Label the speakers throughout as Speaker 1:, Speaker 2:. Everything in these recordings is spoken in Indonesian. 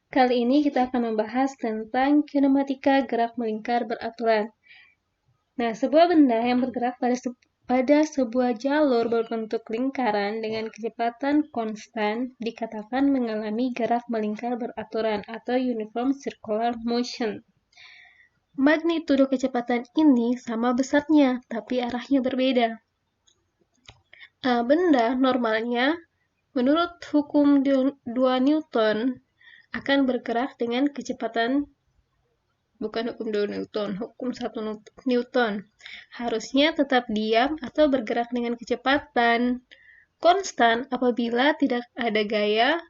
Speaker 1: Kali ini kita akan membahas tentang kinematika gerak melingkar beraturan. Nah, sebuah benda yang bergerak pada sebuah jalur berbentuk lingkaran dengan kecepatan konstan dikatakan mengalami gerak melingkar beraturan atau uniform circular motion. Magnitudo kecepatan ini sama besarnya, tapi arahnya berbeda. Benda normalnya, menurut hukum 2 Newton, akan bergerak dengan kecepatan, bukan hukum 2 Newton, hukum 1 Newton. Harusnya tetap diam atau bergerak dengan kecepatan konstan apabila tidak ada gaya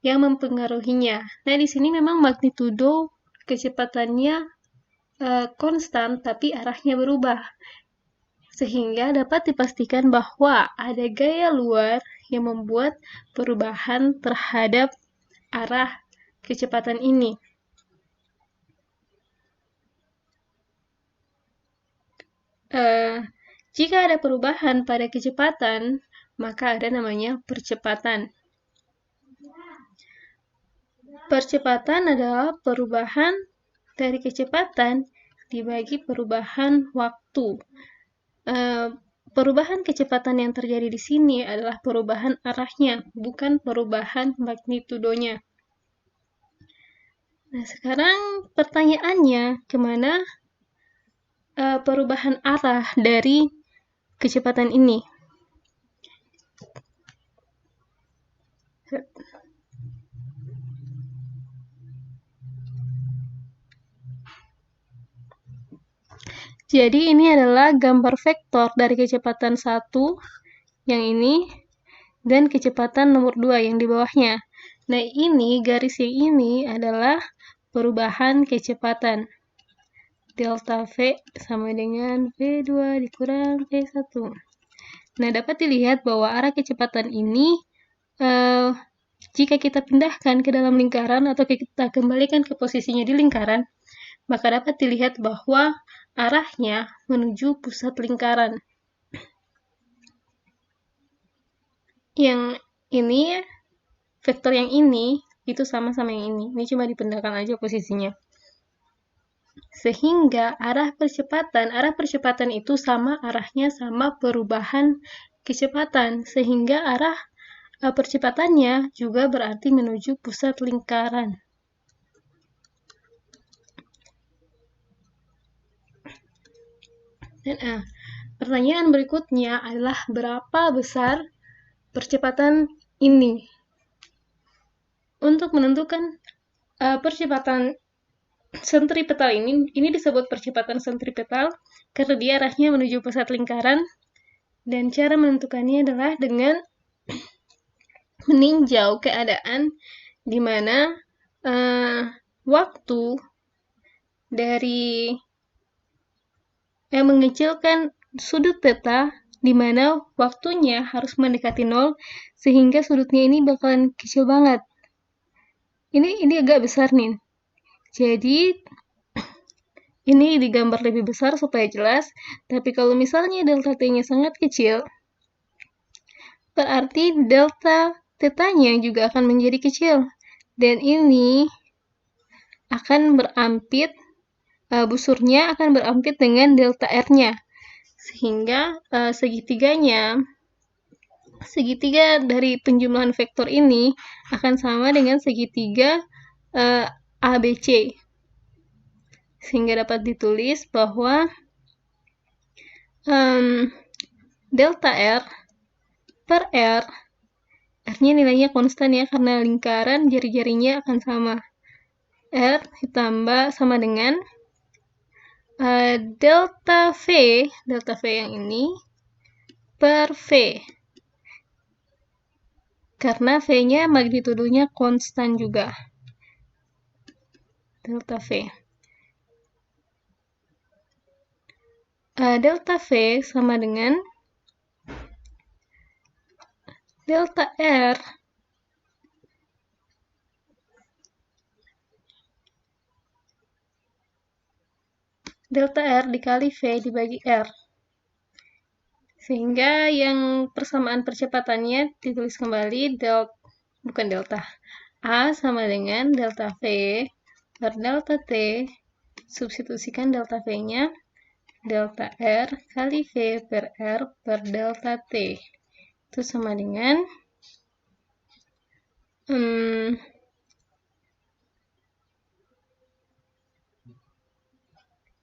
Speaker 1: yang mempengaruhinya. Nah, di sini memang magnitudo kecepatannya konstan, tapi arahnya berubah. Sehingga dapat dipastikan bahwa ada gaya luar yang membuat perubahan terhadap arah kecepatan ini. Jika ada perubahan pada kecepatan, maka ada namanya percepatan. Percepatan adalah perubahan dari kecepatan dibagi perubahan waktu. Perubahan kecepatan yang terjadi di sini adalah perubahan arahnya, bukan perubahan magnitudonya. Nah, sekarang pertanyaannya, kemana perubahan arah dari kecepatan ini? Jadi ini adalah gambar vektor dari kecepatan 1 yang ini dan kecepatan nomor 2 yang di bawahnya. Nah, ini garis yang ini adalah perubahan kecepatan. Delta V sama dengan V2 dikurang V1. Nah, dapat dilihat bahwa arah kecepatan ini jika kita pindahkan ke dalam lingkaran atau kita kembalikan ke posisinya di lingkaran, maka dapat dilihat bahwa arahnya menuju pusat lingkaran. Yang ini, vektor yang ini, itu sama-sama yang ini. Ini cuma dipindahkan aja posisinya. Sehingga arah percepatan itu sama arahnya sama perubahan kecepatan. Sehingga arah percepatannya juga berarti menuju pusat lingkaran. Dan pertanyaan berikutnya adalah berapa besar percepatan ini? Untuk menentukan percepatan sentripetal ini disebut percepatan sentripetal karena dia arahnya menuju pusat lingkaran, dan cara menentukannya adalah dengan meninjau keadaan di mana waktu dari mengecilkan sudut theta di mana waktunya harus mendekati 0 sehingga sudutnya ini bakalan kecil banget. Ini agak besar nih. Jadi ini digambar lebih besar supaya jelas, tapi kalau misalnya delta T-nya sangat kecil, berarti delta theta-nya juga akan menjadi kecil. Dan ini akan berampit, busurnya akan berampit dengan delta R-nya. Sehingga segitiga dari penjumlahan vektor ini akan sama dengan segitiga ABC. Sehingga dapat ditulis bahwa delta R per R, R-nya nilainya konstan ya, karena lingkaran jari-jarinya akan sama. R ditambah sama dengan delta V yang ini, per V. Karena V-nya magnitudonya konstan juga. Delta V. Delta V sama dengan delta R dikali V dibagi R. Sehingga yang persamaan percepatannya ditulis kembali bukan delta. A sama dengan delta V per delta T, substitusikan delta V-nya, delta R kali V per R per delta T. Itu sama dengan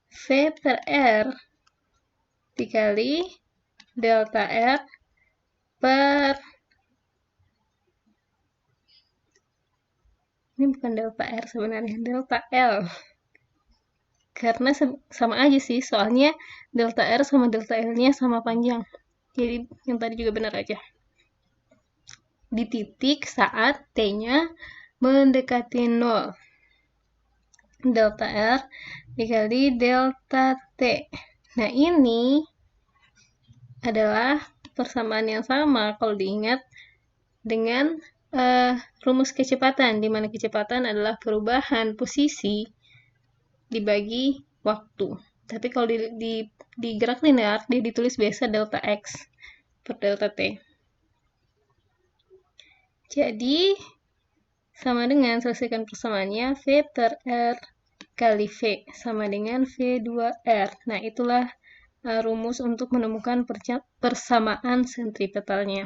Speaker 1: V per R dikali delta R per, ini bukan delta R sebenarnya, delta L. Karena sama aja sih, soalnya delta R sama delta L-nya sama panjang. Jadi yang tadi juga benar aja. Di titik saat T-nya mendekati 0. Delta R dikali delta T. Nah, ini adalah persamaan yang sama kalau diingat dengan rumus kecepatan, di mana kecepatan adalah perubahan posisi dibagi waktu. Tapi kalau di gerak linear, dia ditulis biasa delta X per delta T. Jadi, sama dengan selesaikan persamaannya, V per R kali V sama dengan V2R. Nah, itulah rumus untuk menemukan persamaan sentripetalnya.